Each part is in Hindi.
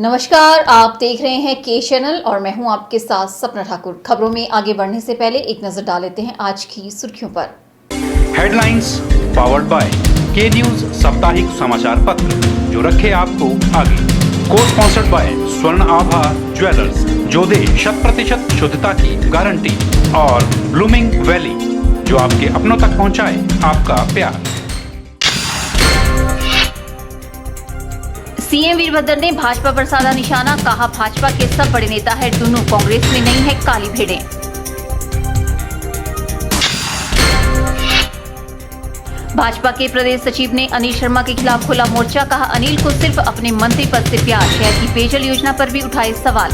नमस्कार, आप देख रहे हैं के चैनल और मैं हूं आपके साथ सपना ठाकुर। खबरों में आगे बढ़ने से पहले एक नजर डाल लेते हैं आज की सुर्खियों पर। हेडलाइंस पावर्ड बाय के न्यूज साप्ताहिक समाचार पत्र, जो रखे आपको आगे। को स्पॉन्सर्ड बाय स्वर्ण आभा ज्वेलर्स, जो दे 100% शुद्धता की गारंटी, और ब्लूमिंग वैली, जो आपके अपनों तक पहुंचाए आपका प्यार। सीएम वीरभद्र ने भाजपा पर साधा निशाना, कहा भाजपा के सब बड़े नेता है डुन्नू, कांग्रेस में नहीं है काली भेड़ें। भाजपा के प्रदेश सचिव ने अनिल शर्मा के खिलाफ खोला मोर्चा, कहा अनिल को सिर्फ अपने मंत्री पद से प्यार। शहर की पेयजल योजना पर भी उठाए सवाल।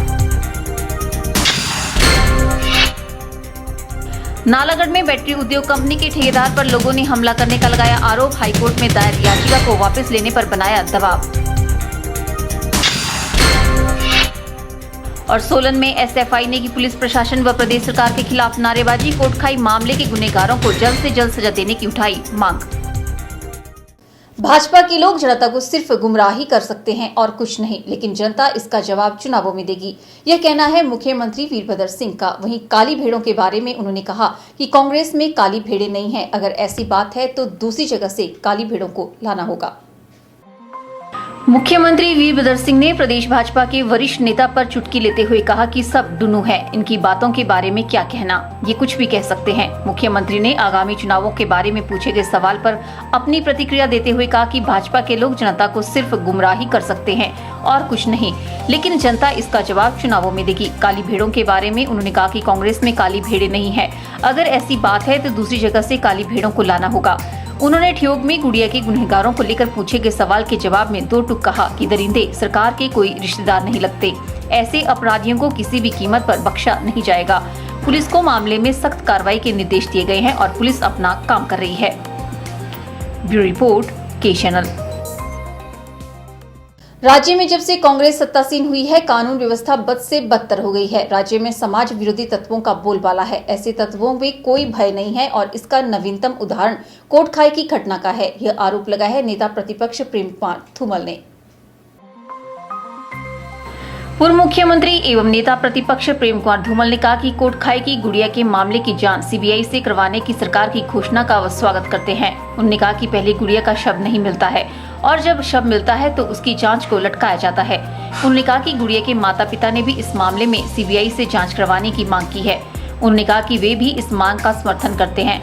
नालागढ़ में बैटरी उद्योग कंपनी के ठेकेदार पर लोगों ने हमला करने का लगाया आरोप, हाईकोर्ट में दायर याचिका को वापस लेने पर बनाया दबाव। और सोलन में एसएफआई ने की पुलिस प्रशासन व प्रदेश सरकार के खिलाफ नारेबाजी, कोटखाई मामले के गुनहगारों को जल्द से जल्द सजा देने की उठाई मांग। भाजपा के लोग जनता को सिर्फ गुमराही कर सकते हैं और कुछ नहीं, लेकिन जनता इसका जवाब चुनावों में देगी, यह कहना है मुख्यमंत्री वीरभद्र सिंह का। वहीं काली भेड़ों के बारे में उन्होंने कहा कि कांग्रेस में काली भेड़ें नहीं है, अगर ऐसी बात है तो दूसरी जगह से काली भेड़ों को लाना होगा। मुख्यमंत्री वीरभद्र सिंह ने प्रदेश भाजपा के वरिष्ठ नेता पर चुटकी लेते हुए कहा कि सब डुन्नू है, इनकी बातों के बारे में क्या कहना, ये कुछ भी कह सकते हैं। मुख्यमंत्री ने आगामी चुनावों के बारे में पूछे गए सवाल पर अपनी प्रतिक्रिया देते हुए कहा कि भाजपा के लोग जनता को सिर्फ गुमराही कर सकते हैं और कुछ नहीं, लेकिन जनता इसका जवाब चुनावों में देगी। काली भेड़ों के बारे में उन्होंने कहा कि कांग्रेस में काली भेड़ें नहीं है, अगर ऐसी बात है तो दूसरी जगह से काली भेड़ों को लाना होगा। उन्होंने ठियोग में गुड़िया के गुनहगारों को लेकर पूछे गए सवाल के जवाब में दो टूक कहा कि दरिंदे सरकार के कोई रिश्तेदार नहीं लगते, ऐसे अपराधियों को किसी भी कीमत पर बख्शा नहीं जाएगा। पुलिस को मामले में सख्त कार्रवाई के निर्देश दिए गए हैं और पुलिस अपना काम कर रही है। ब्यूरो रिपोर्ट, के चैनल। राज्य में जब से कांग्रेस सत्तासीन हुई है, कानून व्यवस्था बद से बदतर हो गई है। राज्य में समाज विरोधी तत्वों का बोलबाला है। ऐसे तत्वों में कोई भय नहीं है और इसका नवीनतम उदाहरण कोटखाई की घटना का है। यह आरोप लगाया है नेता प्रतिपक्ष प्रेम कुमार धूमल ने। पूर्व मुख्यमंत्री एवं नेता प्रतिपक्ष प्रेम कुमार धूमल ने कहा कि कोटखाई की गुड़िया के मामले की जांच सीबीआई से करवाने की सरकार की घोषणा का वह स्वागत करते हैं। उन्होंने कहा कि पहले गुड़िया का शव नहीं मिलता है और जब शव मिलता है तो उसकी जांच को लटकाया जाता है। उन्होंने कहा कि गुड़िया के माता पिता ने भी इस मामले में सीबीआई से जांच करवाने की मांग की है। उन्होंने कहा कि वे भी इस मांग का समर्थन करते हैं।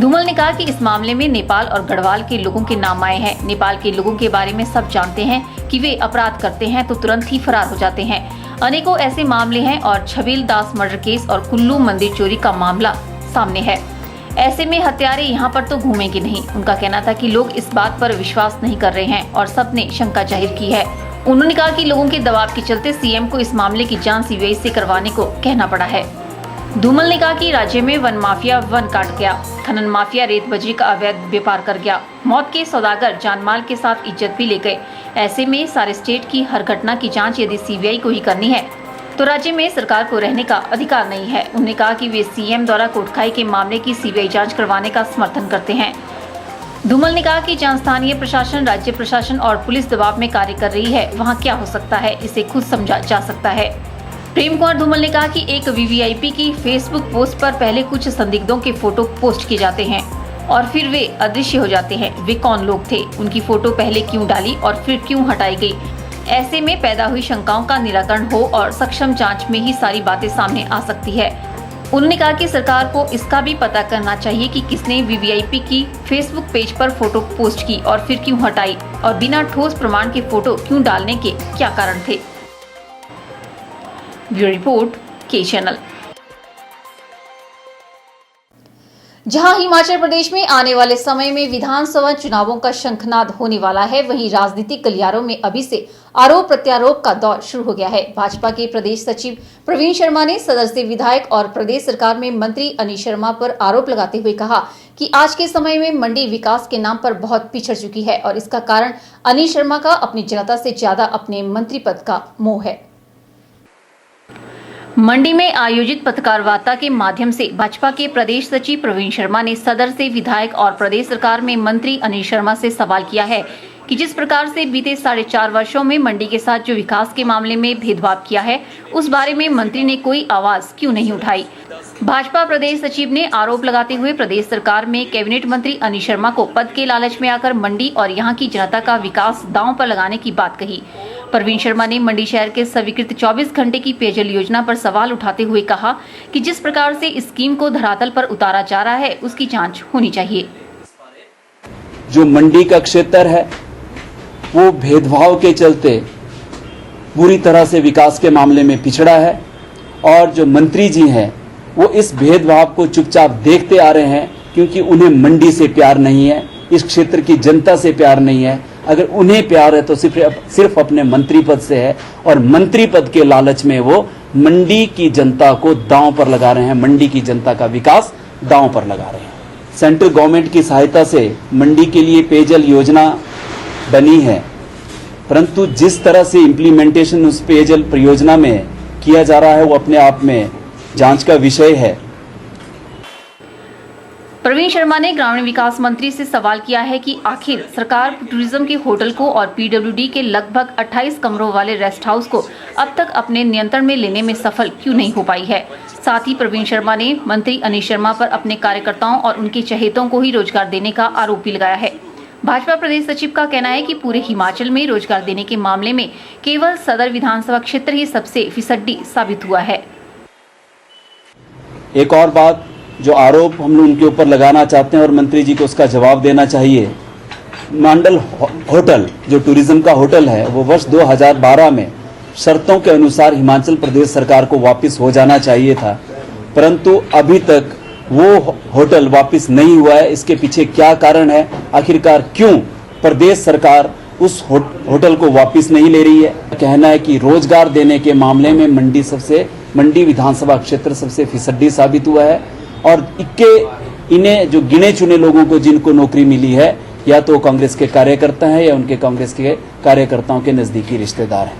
धूमल ने कहा कि इस मामले में नेपाल और गढ़वाल के लोगों के नाम आए हैं। नेपाल के लोगों के बारे में सब जानते हैं कि वे अपराध करते हैं तो तुरंत ही फरार हो जाते हैं। अनेकों ऐसे मामले हैं और छबील दास मर्डर केस और कुल्लू मंदिर चोरी का मामला सामने है। ऐसे में हत्यारे यहाँ पर तो घूमेंगे नहीं। उनका कहना था कि लोग इस बात पर विश्वास नहीं कर रहे हैं और सबने शंका जाहिर की है। उन्होंने कहा कि लोगों के दबाव के चलते सीएम को इस मामले की जांच सीबीआई से करवाने को कहना पड़ा है। धूमल ने कहा कि राज्य में वन माफिया वन काट गया, खनन माफिया रेत बजरी का अवैध व्यापार कर गया, मौत के सौदागर जानमाल के साथ इज्जत भी ले गए। ऐसे में सारे स्टेट की हर घटना की जांच यदि सीबीआई को ही करनी है तो राज्य में सरकार को रहने का अधिकार नहीं है। उन्होंने कहा कि वे सीएम द्वारा कोटखाई के मामले की सीबीआई जांच करवाने का समर्थन करते हैं। धूमल ने कहा कि जहां स्थानीय प्रशासन, राज्य प्रशासन और पुलिस दबाव में कार्य कर रही है, वहां क्या हो सकता है इसे खुद समझा जा सकता है। प्रेम कुमार धूमल ने कहा कि एक वीवीआईपी की फेसबुक पोस्ट पर पहले कुछ संदिग्धों के फोटो पोस्ट किए जाते हैं और फिर वे अदृश्य हो जाते हैं। वे कौन लोग थे, उनकी फोटो पहले क्यों डाली और फिर क्यों हटाई गई। ऐसे में पैदा हुई शंकाओं का निराकरण हो और सक्षम जांच में ही सारी बातें सामने आ सकती है। उन्होंने कहा कि सरकार को इसका भी पता करना चाहिए कि किसने वीवीआईपी की फेसबुक पेज पर फोटो पोस्ट की और फिर क्यों हटाई और बिना ठोस प्रमाण के फोटो क्यों डालने के क्या कारण थे। ब्यूरो रिपोर्ट, के चैनल। जहां हिमाचल प्रदेश में आने वाले समय में विधानसभा चुनावों का शंखनाद होने वाला है, वहीं राजनीतिक गलियारों में अभी से आरोप प्रत्यारोप का दौर शुरू हो गया है। भाजपा के प्रदेश सचिव प्रवीण शर्मा ने सदर से विधायक और प्रदेश सरकार में मंत्री अनिल शर्मा पर आरोप लगाते हुए कहा कि आज के समय में मंडी विकास के नाम पर बहुत पिछड़ चुकी है और इसका कारण अनिल शर्मा का अपनी जनता से ज्यादा अपने मंत्री पद का मोह है। मंडी में आयोजित पत्रकार वार्ता के माध्यम से भाजपा के प्रदेश सचिव प्रवीण शर्मा ने सदर से विधायक और प्रदेश सरकार में मंत्री अनिल शर्मा से सवाल किया है कि जिस प्रकार से बीते 4.5 वर्षों में मंडी के साथ जो विकास के मामले में भेदभाव किया है, उस बारे में मंत्री ने कोई आवाज क्यों नहीं उठाई। भाजपा प्रदेश सचिव ने आरोप लगाते हुए प्रदेश सरकार में कैबिनेट मंत्री अनिल शर्मा को पद के लालच में आकर मंडी और यहां की जनता का विकास दांव पर लगाने की बात कही। प्रवीण शर्मा ने मंडी शहर के स्वीकृत 24 घंटे की पेयजल योजना पर सवाल उठाते हुए कहा कि जिस प्रकार से इस स्कीम को धरातल पर उतारा जा रहा है, उसकी जांच होनी चाहिए। जो मंडी का क्षेत्र है वो भेदभाव के चलते पूरी तरह से विकास के मामले में पिछड़ा है और जो मंत्री जी हैं वो इस भेदभाव को चुपचाप देखते आ रहे हैं, क्योंकि उन्हें मंडी से प्यार नहीं है, इस क्षेत्र की जनता से प्यार नहीं है। अगर उन्हें प्यार है तो सिर्फ अपने मंत्री पद से है और मंत्री पद के लालच में वो मंडी की जनता को दांव पर लगा रहे हैं, मंडी की जनता का विकास दांव पर लगा रहे हैं। सेंट्रल गवर्नमेंट की सहायता से मंडी के लिए पेयजल योजना बनी है, परंतु जिस तरह से इम्प्लीमेंटेशन उस पेयजल परियोजना में किया जा रहा है वो अपने आप में जांच का विषय है। प्रवीण शर्मा ने ग्रामीण विकास मंत्री से सवाल किया है कि आखिर सरकार टूरिज्म के होटल को और पीडब्ल्यूडी के लगभग 28 कमरों वाले रेस्ट हाउस को अब तक अपने नियंत्रण में लेने में सफल क्यों नहीं हो पाई है। साथ ही प्रवीण शर्मा ने मंत्री अनिल शर्मा पर अपने कार्यकर्ताओं और उनके चहेतों को ही रोजगार देने का आरोप भी लगाया है। भाजपा प्रदेश सचिव का कहना है कि पूरे हिमाचल में रोजगार देने के मामले में केवल सदर विधानसभा क्षेत्र ही सबसे फिसड्डी साबित हुआ है। एक और बात जो आरोप हम लोग उनके ऊपर लगाना चाहते हैं और मंत्री जी को उसका जवाब देना चाहिए, मंडल होटल जो टूरिज्म का होटल है वो वर्ष 2012 में शर्तों के अनुसार हिमाचल प्रदेश सरकार को वापस हो जाना चाहिए था, परंतु अभी तक वो होटल वापस नहीं हुआ है। इसके पीछे क्या कारण है, आखिरकार क्यों प्रदेश सरकार उस होटल को वापस नहीं ले रही है। कहना है कि रोजगार देने के मामले में मंडी विधानसभा क्षेत्र सबसे फिसड्डी साबित हुआ है और इन्हें जो गिने चुने लोगों को जिनको नौकरी मिली है या तो कांग्रेस के कार्यकर्ता हैं या उनके कांग्रेस के कार्यकर्ताओं के नजदीकी रिश्तेदार हैं।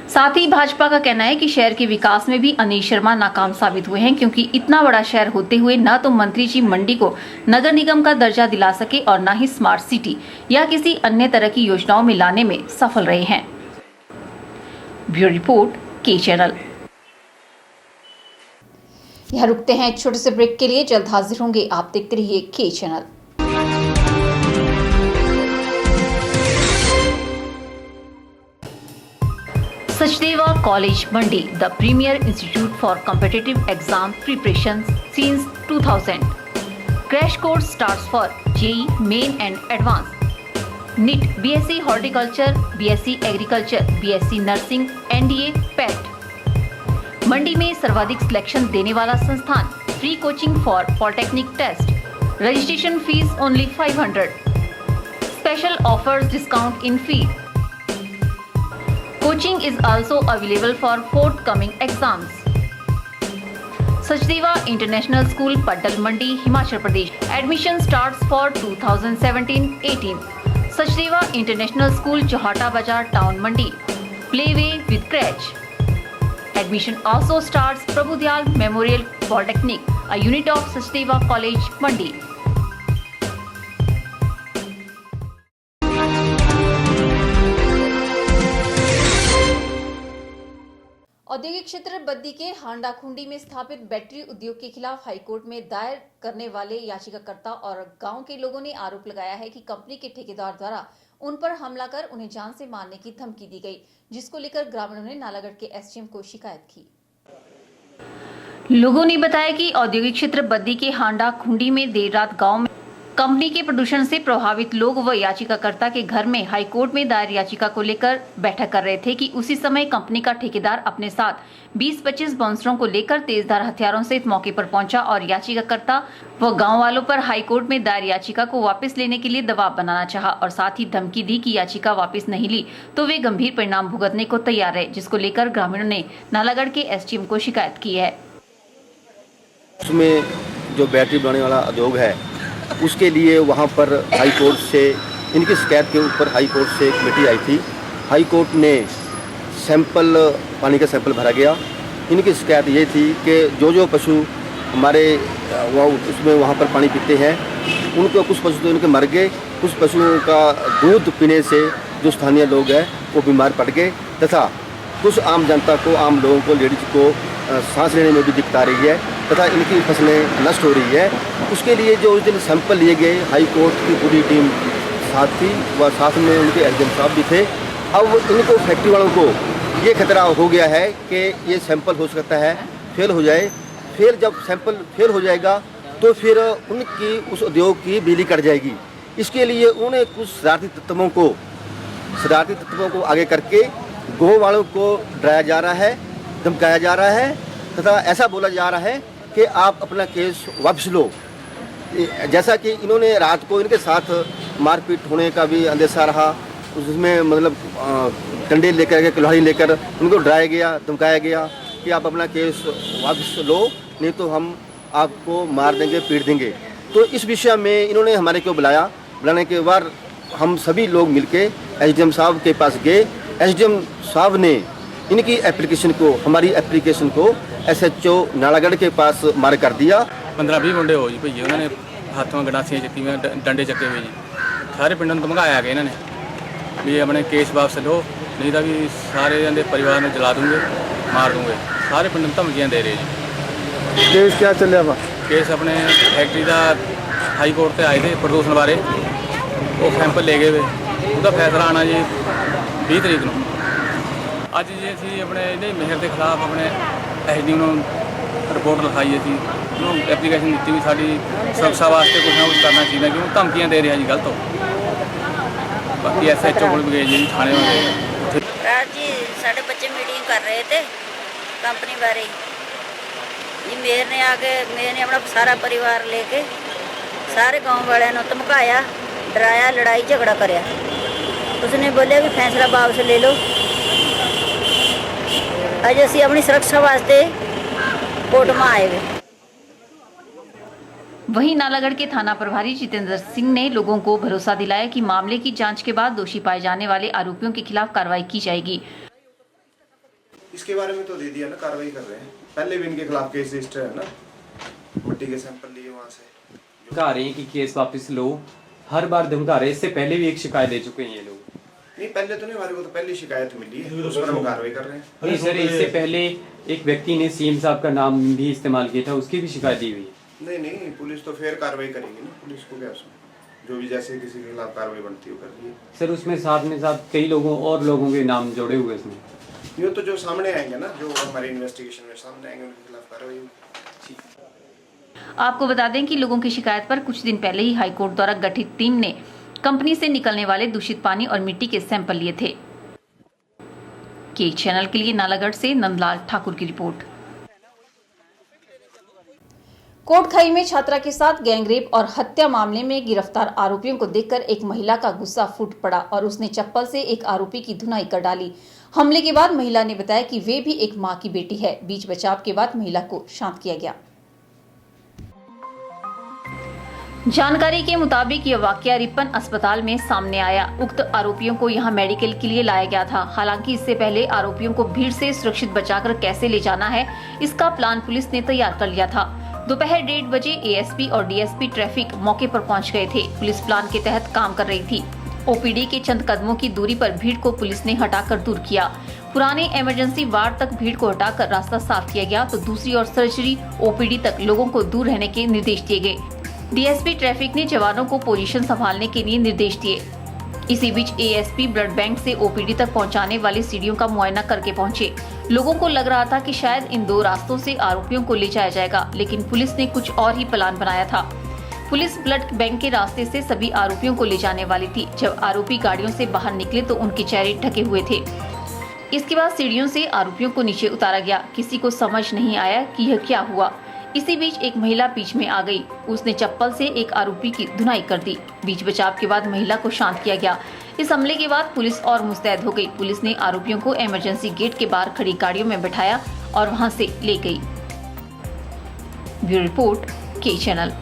साथ ही भाजपा का कहना है कि शहर के विकास में भी अनिल शर्मा नाकाम साबित हुए हैं, क्योंकि इतना बड़ा शहर होते हुए न तो मंत्री जी मंडी को नगर निगम का दर्जा दिला सके और न ही स्मार्ट सिटी या किसी अन्य तरह की योजनाओं में लाने में सफल रहे हैं। ब्यूरो रिपोर्ट, के चैनल। यहाँ रुकते हैं एक छोटे से ब्रेक के लिए, जल्द हाजिर होंगे। आप देखते रहिए के channel. Sachdeva college Mandi, the premier institute for competitive exam preparation since 2000. Crash course starts for JEE Main and Advanced, NEET, BSc Horticulture, BSc Agriculture, BSc Nursing, NDA, PET. Mandi में सर्वाधिक सिलेक्शन देने वाला संस्थान, free coaching for polytechnic test, registration fees only 500, special offers discount in fee. Coaching is also available for forthcoming exams. Sachdeva International School, Paddal Mandi, Himachal Pradesh. Admission starts for 2017-18. Sachdeva International School, Johata Bazar, Town Mandi. Playway with crèche. Admission also starts Prabhudyal Memorial Polytechnic, a unit of Sachdeva College, Mandi. औद्योगिक क्षेत्र बद्दी के हांडा खुंडी में स्थापित बैटरी उद्योग के खिलाफ हाईकोर्ट में दायर करने वाले याचिकाकर्ता और गांव के लोगों ने आरोप लगाया है कि कंपनी के ठेकेदार द्वारा उन पर हमला कर उन्हें जान से मारने की धमकी दी गई, जिसको लेकर ग्रामीणों ने नालागढ़ के एसडीएम को शिकायत की। लोगों ने बताया कि औद्योगिक क्षेत्र बद्दी के हांडा खुंडी में देर रात गाँव में कंपनी के प्रदूषण से प्रभावित लोग व याचिकाकर्ता के घर में हाईकोर्ट में दायर याचिका को लेकर बैठक कर रहे थे कि उसी समय कंपनी का ठेकेदार अपने साथ 20-25 बाउंसरों को लेकर तेजधार हथियारों से मौके पर पहुंचा और याचिकाकर्ता व गांव वालों पर हाईकोर्ट में दायर याचिका को वापस लेने के लिए दबाव बनाना चाहा और साथ ही धमकी दी कि याचिका वापस नहीं ली तो वे गंभीर परिणाम भुगतने को तैयार है, जिसको लेकर ग्रामीणों ने नालागढ़ के एसडीएम को शिकायत की है। उसमें जो बैटरी बनाने वाला उद्योग है उसके लिए वहाँ पर हाई कोर्ट से इनकी शिकायत के ऊपर हाई कोर्ट से एक कमेटी आई थी। हाई कोर्ट ने सैंपल पानी का सैंपल भरा गया। इनकी शिकायत ये थी कि जो पशु हमारे उसमें वहाँ पर पानी पीते हैं उनको कुछ पशु तो इनके मर गए, कुछ पशुओं का दूध पीने से जो स्थानीय लोग हैं वो बीमार पड़ गए, तथा कुछ आम जनता को, आम लोगों को, लेडीज को सांस लेने में भी दिक्कत आ रही है तथा इनकी फसलें नष्ट हो रही है। उसके लिए जो उस दिन सैंपल लिए गए, हाई कोर्ट की पूरी टीम साथ थी व साथ में उनके एसडीएम साहब भी थे। अब इनको फैक्ट्री वालों को ये खतरा हो गया है कि ये सैंपल हो सकता है फेल हो जाए। फिर जब सैंपल फेल हो जाएगा तो फिर उनकी उस उद्योग की बिजली कट जाएगी। इसके लिए उन्हें कुछ शरारती तत्वों को आगे करके गो वालों को डराया जा रहा है, धमकाया जा रहा है तथा ऐसा बोला जा रहा है कि आप अपना केस वापस लो। जैसा कि इन्होंने रात को इनके साथ मारपीट होने का भी अंदेशा रहा, उसमें मतलब डंडे लेकर के कुल्हाड़ी लेकर उनको डराया गया, धमकाया गया कि आप अपना केस वापस लो, नहीं तो हम आपको मार देंगे, पीट देंगे। तो इस विषय में इन्होंने हमारे को बुलाने के बाद हम सभी लोग मिलके एसडीएम साहब के पास गए। एसडीएम साहब ने इनकी एप्लीकेशन को, हमारी एप्लीकेशन को एसएचओ नालागढ़ के पास मार कर दिया। 15-20 मुंडे हो जी भैया, उन्होंने हाथों गंडासियां चक्की में डंडे चक्के हुए जी। सारे पिंडों ਨੂੰ ਧਮਕਾਇਆ ਗਿਆ ਇਹਨਾਂ ਨੇ ਵੀ ਆਪਣੇ ਕੇਸ ਵਾਪਸ ਲਓ, नहीं तो भी सारे इन्हें परिवार में जला दूंगे, मार दूंगे। सारे पिंड में धमकियां दे रहे जी। केस क्या चलिया वा? केस अपने फैक्ट्री का हाई कोर्ट से आए थे प्रदूषण बारे, वो सैंपल ले गए वे, उसका फैसला आना जी 20 तरीक को। अज जी असी अपने मेहर के खिलाफ अपने एसडीएम को रिपोर्ट लिखाई, असी एप्लीकेशन दी भी साड़ी सुरक्षा वास्ते कुछ ना कुछ करना चाहिए, क्योंकि धमकियां दे रहे हैं जी गलत हो। बाकी एसएचओ को भी गए जी, थाने में गए। रात जी साढ़े बच्चे मीटिंग कर रहे थे कंपनी बारे जी। मेयर ने आके, मेयर ने अपना सारा परिवार लेके सारे गांव वाले ने धमकाया, डराया, लड़ाई झगड़ा कराया। उसने बोलिया कि फैसला वापस ले लो। अज असी अपनी सुरक्षा वास्ते कोर्ट में आए हुए। वहीं नालागढ़ के थाना प्रभारी जितेंद्र सिंह ने लोगों को भरोसा दिलाया कि मामले की जांच के बाद दोषी पाए जाने वाले आरोपियों के खिलाफ कार्रवाई की जाएगी। इसके बारे में तो दे दिया ना, कार्रवाई कर रहे हैं। पहले भी इनके खिलाफ केस रजिस्टर है ना, मिट्टी के सैंपल लिए वहाँ से। धमका रहे हैं कि केस वापस लो, हर बार धमका रहे हैं। इससे पहले भी एक शिकायत दे चुके हैं ये लोग। नहीं पहले तो नहीं, हमारे को तो पहली शिकायत मिली है, उस पर हम कार्रवाई कर रहे हैं। नहीं सर, इससे पहले एक व्यक्ति ने सीएम साहब का नाम भी इस्तेमाल किया था, उसकी भी शिकायत दी हुई है। नहीं पुलिस तो फिर कार्रवाई करेगी ना, पुलिस को क्या उसमें, जो भी जैसे किसी के खिलाफ कार्रवाई बनती है कर रही है। सर उसमें साथ में कई लोगों और लोगों के नाम जोड़े हुए इसमें। ये तो जो सामने आएंगे ना, जो हमारी इन्वेस्टिगेशन में सामने आएंगे, उनके खिलाफ कार्रवाई होगी। आपको बता दें कि लोगों की शिकायत पर कुछ दिन पहले ही हाईकोर्ट द्वारा गठित टीम ने कंपनी से निकलने वाले दूषित पानी और मिट्टी के सैंपल लिए थे। के चैनल के लिए नालागढ़ से नंदलाल ठाकुर की रिपोर्ट। कोटखाई में छात्रा के साथ गैंगरेप और हत्या मामले में गिरफ्तार आरोपियों को देखकर एक महिला का गुस्सा फूट पड़ा और उसने चप्पल से एक आरोपी की धुनाई कर डाली। हमले के बाद महिला ने बताया कि वे भी एक मां की बेटी है। बीच बचाव के बाद महिला को शांत किया गया। जानकारी के मुताबिक यह वाकया रिपन अस्पताल में सामने आया। उक्त आरोपियों को यहां मेडिकल के लिए लाया गया था। हालांकि इससे पहले आरोपियों को भीड़ से सुरक्षित बचाकर कैसे ले जाना है, इसका प्लान पुलिस ने तैयार कर लिया था। दोपहर 1:30 बजे एएसपी और डीएसपी ट्रैफिक मौके पर पहुंच गए थे। पुलिस प्लान के तहत काम कर रही थी। ओपीडी के चंद कदमों की दूरी पर भीड़ को पुलिस ने हटाकर दूर किया। पुराने इमरजेंसी वार्ड तक भीड़ को हटाकर रास्ता साफ किया गया, तो दूसरी ओर सर्जरी ओपीडी तक लोगों को दूर रहने के निर्देश दिए गए। डीएसपी ट्रैफिक ने जवानों को पोजीशन संभालने के लिए निर्देश दिए। इसी बीच एएसपी ब्लड बैंक से ओपीडी तक पहुंचाने वाली सीढ़ियों का मुआयना करके पहुंचे। लोगों को लग रहा था कि शायद इन दो रास्तों से आरोपियों को ले जाया जाएगा, लेकिन पुलिस ने कुछ और ही प्लान बनाया था। पुलिस ब्लड बैंक के रास्ते से सभी आरोपियों को ले जाने वाली थी। जब आरोपी गाड़ियों से बाहर निकले तो उनके चेहरे ढके हुए थे। इसके बाद सीढ़ियों से आरोपियों को नीचे उतारा गया। किसी को समझ नहीं आया कि यह क्या हुआ। इसी बीच एक महिला बीच में आ गई। उसने चप्पल से एक आरोपी की धुनाई कर दी। बीच बचाव के बाद महिला को शांत किया गया। इस हमले के बाद पुलिस और मुस्तैद हो गई। पुलिस ने आरोपियों को इमरजेंसी गेट के बाहर खड़ी गाड़ियों में बिठाया और वहां से ले गई। ब्यूरो रिपोर्ट, के चैनल।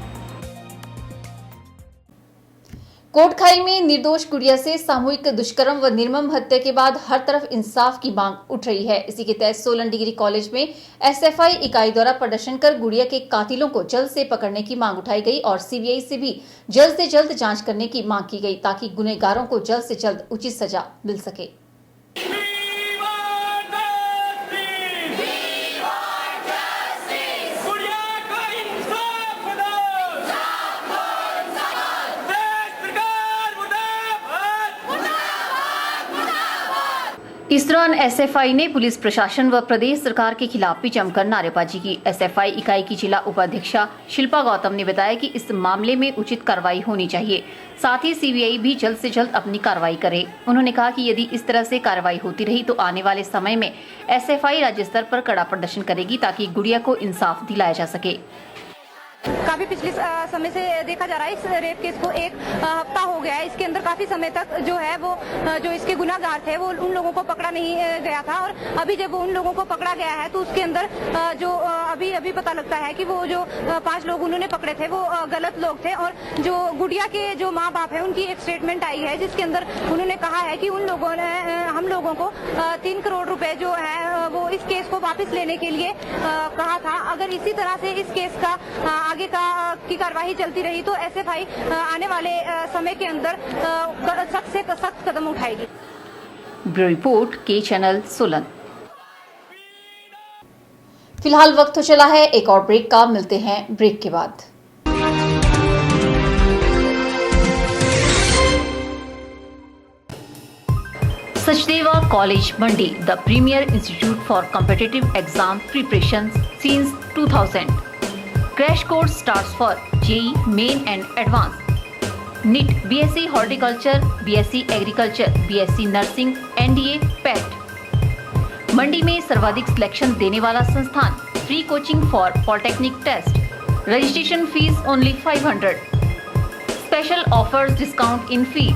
कोटखाई में निर्दोष गुड़िया से सामूहिक दुष्कर्म व निर्मम हत्या के बाद हर तरफ इंसाफ की मांग उठ रही है। इसी के तहत सोलन डिग्री कॉलेज में एसएफआई इकाई द्वारा प्रदर्शन कर गुड़िया के कातिलों को जल्द से पकड़ने की मांग उठाई गई और सीबीआई से भी जल्द जांच करने की मांग की गई ताकि गुनहगारों को जल्द से जल्द उचित सजा मिल सके। इस दौरान एसएफआई ने पुलिस प्रशासन व प्रदेश सरकार के खिलाफ भी जमकर नारेबाजी की। एसएफआई इकाई की जिला उपाध्यक्षा शिल्पा गौतम ने बताया कि इस मामले में उचित कार्रवाई होनी चाहिए, साथ ही सीबीआई भी जल्द से जल्द अपनी कार्रवाई करे। उन्होंने कहा कि यदि इस तरह से कार्रवाई होती रही तो आने वाले समय में एसएफआई राज्य स्तर पर कड़ा प्रदर्शन करेगी ताकि गुड़िया को इंसाफ दिलाया जा सके। काफी पिछले समय से देखा जा रहा है, इस रेप केस को एक हफ्ता हो गया है। इसके अंदर काफी समय तक जो है वो जो इसके गुनाहगार थे वो उन लोगों को पकड़ा नहीं गया था और अभी जब उन लोगों को पकड़ा गया है तो उसके अंदर जो अभी पता लगता है कि वो जो 5 लोग उन्होंने पकड़े थे वो गलत लोग थे। और जो गुड़िया के जो माँ बाप है उनकी एक स्टेटमेंट आई है जिसके अंदर उन्होंने कहा है कि उन लोगों ने हम लोगों को 3 करोड़ रुपए जो है वो इस केस को वापस लेने के लिए कहा था। अगर इसी तरह से इस केस का आगे की कार्रवाई चलती रही तो एसएफआई आने वाले समय के अंदर सख्त से सख्त कदम उठाएगी। ब्यूरो रिपोर्ट के चैनल सोलन। फिलहाल वक्त तो चला है एक और ब्रेक का, मिलते हैं ब्रेक के बाद। Sachdeva college Mandi, the premier institute for competitive exam preparation since 2000. Crash course starts for JEE, Main and Advanced, NEET, BSc Horticulture, BSc Agriculture, BSc Nursing, NDA, PET। Mandi में सर्वाधिक सिलेक्शन देने वाला संस्थान, free coaching for polytechnic test, registration fees only 500, special offers discount in fee.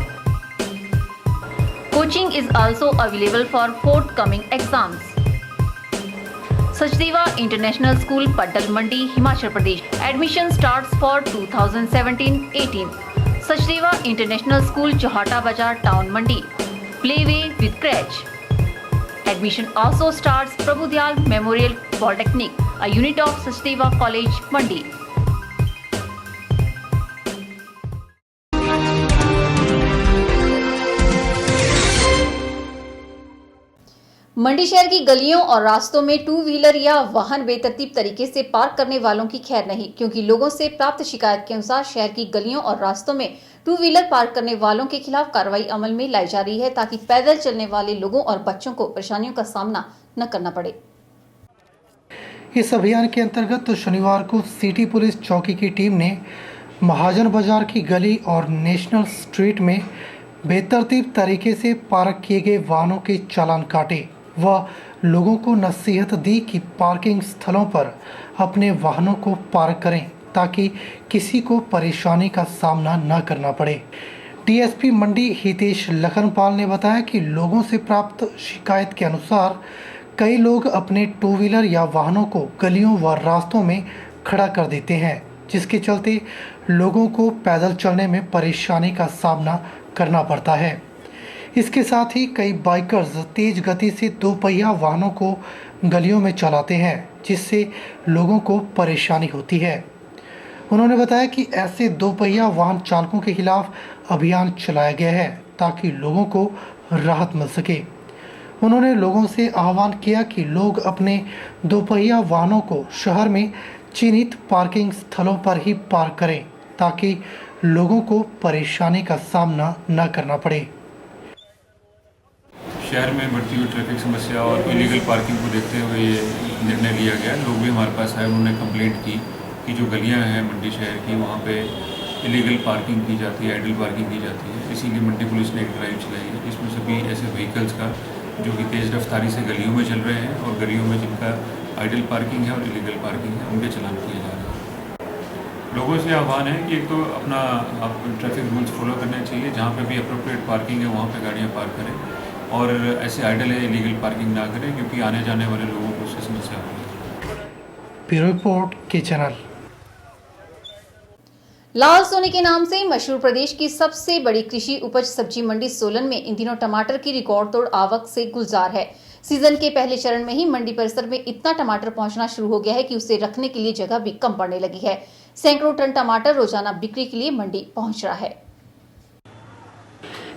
Coaching is also available for forthcoming exams। Sachdeva international school Paddal Mandi, Himachal Pradesh. Admission starts for 2017-18। Sachdeva international school, Chauhatta Bazaar town Mandi, playway with creche. Admission also starts Prabhu Dayal memorial polytechnic, a unit of Sachdeva college Mandi. Mandi शहर की गलियों और रास्तों में 2 व्हीलर या वाहन बेतरतीब तरीके से पार्क करने वालों की खैर नहीं, क्योंकि लोगों से प्राप्त शिकायत के अनुसार शहर की गलियों और रास्तों में 2 व्हीलर पार्क करने वालों के खिलाफ कार्रवाई अमल में लाई जा रही है ताकि पैदल चलने वाले लोगों और बच्चों को परेशानियों का सामना न करना पड़े। इस अभियान के अंतर्गत तो शनिवार को सिटी पुलिस चौकी की टीम ने महाजन बाजार की गली और नेशनल स्ट्रीट में बेतरतीब तरीके से पार्क किए गए वाहनों के चालान काटे व लोगों को नसीहत दी कि पार्किंग स्थलों पर अपने वाहनों को पार्क करें ताकि किसी को परेशानी का सामना न करना पड़े। डीएसपी मंडी हितेश लखनपाल ने बताया कि लोगों से प्राप्त शिकायत के अनुसार कई लोग अपने 2 व्हीलर या वाहनों को गलियों व रास्तों में खड़ा कर देते हैं, जिसके चलते लोगों को पैदल चलने में परेशानी का सामना करना पड़ता है। इसके साथ ही कई बाइकर्स तेज गति से 2 पहिया वाहनों को गलियों में चलाते हैं, जिससे लोगों को परेशानी होती है। उन्होंने बताया कि ऐसे 2 पहिया वाहन चालकों के खिलाफ अभियान चलाया गया है ताकि लोगों को राहत मिल सके। उन्होंने लोगों से आह्वान किया कि लोग अपने 2 पहिया वाहनों को शहर में चिन्हित पार्किंग स्थलों पर ही पार्क करें ताकि लोगों को परेशानी का सामना न करना पड़े। शहर में बढ़ती हुई ट्रैफिक समस्या और इलीगल पार्किंग को देखते हुए ये निर्णय लिया गया। लोग भी हमारे पास आए, उन्होंने कंप्लेंट की कि जो गलियां हैं मंडी शहर की वहाँ पे इलीगल पार्किंग की जाती है, आइडल पार्किंग की जाती है। इसीलिए मंडी पुलिस ने एक ड्राइव चलाई है। इसमें सभी ऐसे व्हीकल्स का जो कि तेज़ रफ्तारी से गलियों में चल रहे हैं और गलियों में जिनका आइडल पार्किंग है और इलीगल पार्किंग है उनके चलान किए जा रहे हैं। लोगों से आह्वान है कि एक तो अपना आप ट्रैफिक रूल्स फॉलो करने चाहिए, जहाँ पे भी अप्रोप्रिएट पार्किंग है वहाँ पे गाड़ियाँ पार्क करें और ऐसे आइडल है इलीगल पार्किंग ना करें, क्योंकि आने जाने वाले लोगों को उससे समस्या होगी। ब्यूरो रिपोर्ट के चैनल। लाल सोने के नाम से मशहूर प्रदेश की सबसे बड़ी कृषि उपज सब्जी मंडी सोलन में इन दिनों टमाटर की रिकॉर्ड तोड़ आवक से गुलजार है। सीजन के पहले चरण में ही मंडी परिसर में इतना टमाटर पहुंचना शुरू हो गया है कि उसे रखने के लिए जगह भी कम पड़ने लगी है। सैकड़ों टन टमाटर रोजाना बिक्री के लिए मंडी पहुंच रहा है।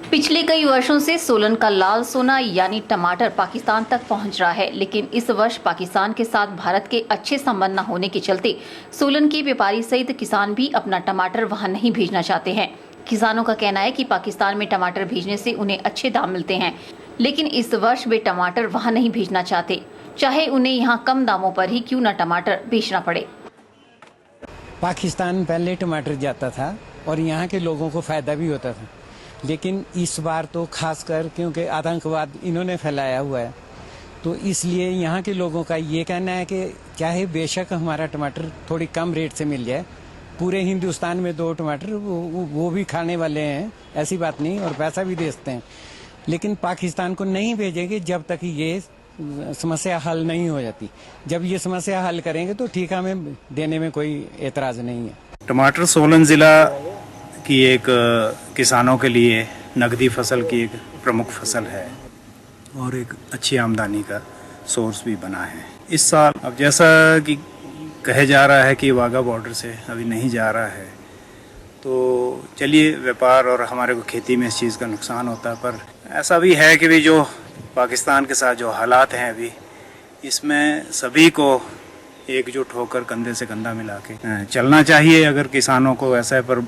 पिछले कई वर्षों से सोलन का लाल सोना यानी टमाटर पाकिस्तान तक पहुंच रहा है, लेकिन इस वर्ष पाकिस्तान के साथ भारत के अच्छे संबंध न होने के चलते सोलन के व्यापारी सहित किसान भी अपना टमाटर वहां नहीं भेजना चाहते हैं। किसानों का कहना है कि पाकिस्तान में टमाटर भेजने से उन्हें अच्छे दाम मिलते हैं, लेकिन इस वर्ष वे टमाटर वहां नहीं भेजना चाहते, चाहे उन्हें यहाँ कम दामों पर ही क्यों न टमाटर बेचना पड़े। पाकिस्तान पहले टमाटर जाता था और यहाँ के लोगों को फायदा भी होता था, लेकिन इस बार तो खासकर क्योंकि आतंकवाद इन्होंने फैलाया हुआ है, तो इसलिए यहाँ के लोगों का ये कहना है कि चाहे बेशक हमारा टमाटर थोड़ी कम रेट से मिल जाए, पूरे हिंदुस्तान में 2 टमाटर वो भी खाने वाले हैं, ऐसी बात नहीं, और पैसा भी दे सकते हैं, लेकिन पाकिस्तान को नहीं भेजेंगे जब तक ये समस्या हल नहीं हो जाती। जब ये समस्या हल करेंगे तो ठीक है, हमें देने में कोई एतराज़ नहीं है। टमाटर सोलन ज़िला की एक किसानों के लिए नकदी फसल की एक प्रमुख फसल है और एक अच्छी आमदनी का सोर्स भी बना है। इस साल अब जैसा कि कहे जा रहा है कि वाघा बॉर्डर से अभी नहीं जा रहा है, तो चलिए व्यापार और हमारे को खेती में इस चीज़ का नुकसान होता है, पर ऐसा भी है कि भी जो पाकिस्तान के साथ जो हालात हैं अभी, इसमें सभी को एकजुट होकर कंधे से कंधा मिला के चलना चाहिए। अगर किसानों को ऐसा है, पर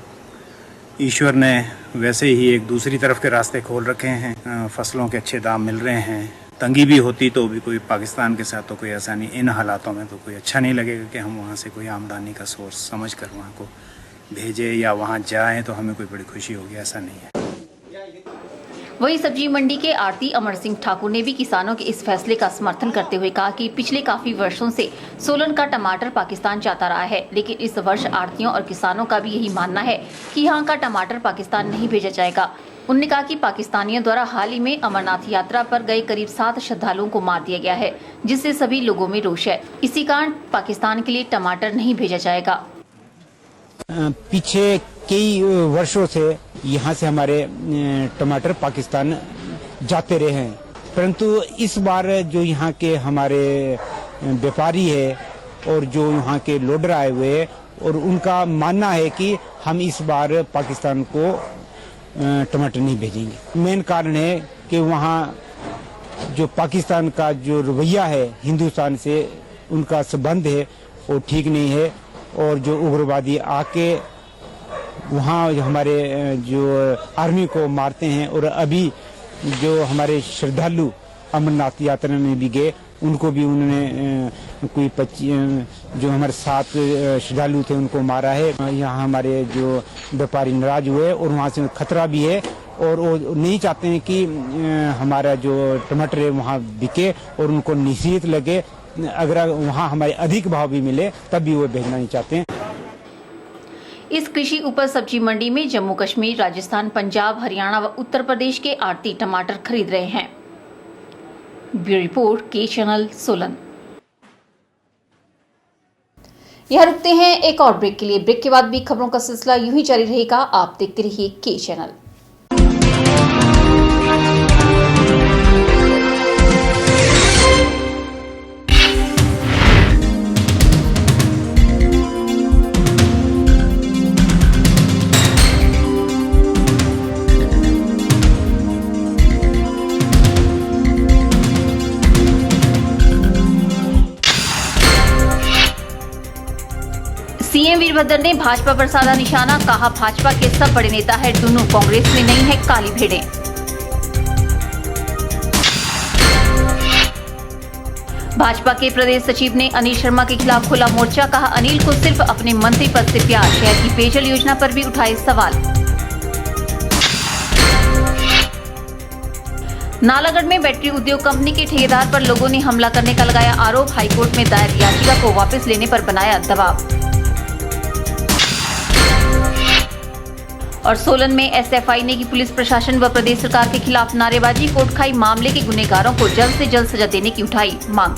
ईश्वर ने वैसे ही एक दूसरी तरफ के रास्ते खोल रखे हैं, फसलों के अच्छे दाम मिल रहे हैं। तंगी भी होती तो भी कोई पाकिस्तान के साथ तो कोई ऐसा नहीं, इन हालातों में तो कोई अच्छा नहीं लगेगा कि हम वहाँ से कोई आमदनी का सोर्स समझ कर वहाँ को भेजे या वहाँ जाएं तो हमें कोई बड़ी खुशी होगी, ऐसा नहीं है। वहीं सब्जी मंडी के आड़ती अमर सिंह ठाकुर ने भी किसानों के इस फैसले का समर्थन करते हुए कहा कि पिछले काफी वर्षों से सोलन का टमाटर पाकिस्तान जाता रहा है, लेकिन इस वर्ष आड़तियों और किसानों का भी यही मानना है कि यहाँ का टमाटर पाकिस्तान नहीं भेजा जाएगा। उन्होंने कहा कि पाकिस्तानियों द्वारा हाल ही में अमरनाथ यात्रा पर गए करीब 7 श्रद्धालुओं को मार दिया गया है, जिससे सभी लोगों में रोष है। इसी कारण पाकिस्तान के लिए टमाटर नहीं भेजा जाएगा। पीछे कई वर्षों से यहाँ से हमारे टमाटर पाकिस्तान जाते रहे हैं, परंतु इस बार जो यहाँ के हमारे व्यापारी है और जो यहाँ के लोडर आए हुए हैं, और उनका मानना है कि हम इस बार पाकिस्तान को टमाटर नहीं भेजेंगे। मेन कारण है कि वहाँ जो पाकिस्तान का जो रवैया है हिंदुस्तान से, उनका संबंध है वो ठीक नहीं है, और जो उग्रवादी आके वहाँ हमारे जो आर्मी को मारते हैं, और अभी जो हमारे श्रद्धालु अमरनाथ यात्रा में भी गए, उनको भी उन्होंने कोई 25 जो हमारे 7 श्रद्धालु थे उनको मारा है। यहाँ हमारे जो व्यापारी नाराज हुए और वहाँ से खतरा भी है, और वो नहीं चाहते हैं कि हमारा जो टमाटर है वहाँ बिके और उनको निश्चित लगे। अगर वहाँ हमारे अधिक भाव भी मिले तब भी वो भेजना नहीं चाहते हैं। इस कृषि उपज सब्जी मंडी में जम्मू कश्मीर, राजस्थान, पंजाब, हरियाणा व उत्तर प्रदेश के आड़ती टमाटर खरीद रहे हैं। ब्यूरो रिपोर्ट, के चैनल सोलन। यह रुकते हैं एक और ब्रेक के लिए। ब्रेक के बाद भी खबरों का सिलसिला यूं ही जारी रहेगा। आप देखते रहिए के चैनल। सीएम वीरभद्र ने भाजपा पर साधा निशाना, कहा भाजपा के सब बड़े नेता है दोनों, कांग्रेस में नहीं है काली भेड़ें। भाजपा के प्रदेश सचिव ने अनिल शर्मा के खिलाफ खोला मोर्चा, कहा अनिल को सिर्फ अपने मंत्री पद से प्यार। शहर की पेयजल योजना पर भी उठाए सवाल। नालागढ़ में बैटरी उद्योग कंपनी के ठेकेदार पर लोगों ने हमला करने का लगाया आरोप। हाईकोर्ट में दायर याचिका को वापस लेने पर बनाया दबाव। और सोलन में एसएफआई ने की पुलिस प्रशासन व प्रदेश सरकार के खिलाफ नारेबाजी। कोटखाई मामले के गुनहगारों को जल्द से जल्द सजा देने की उठाई मांग।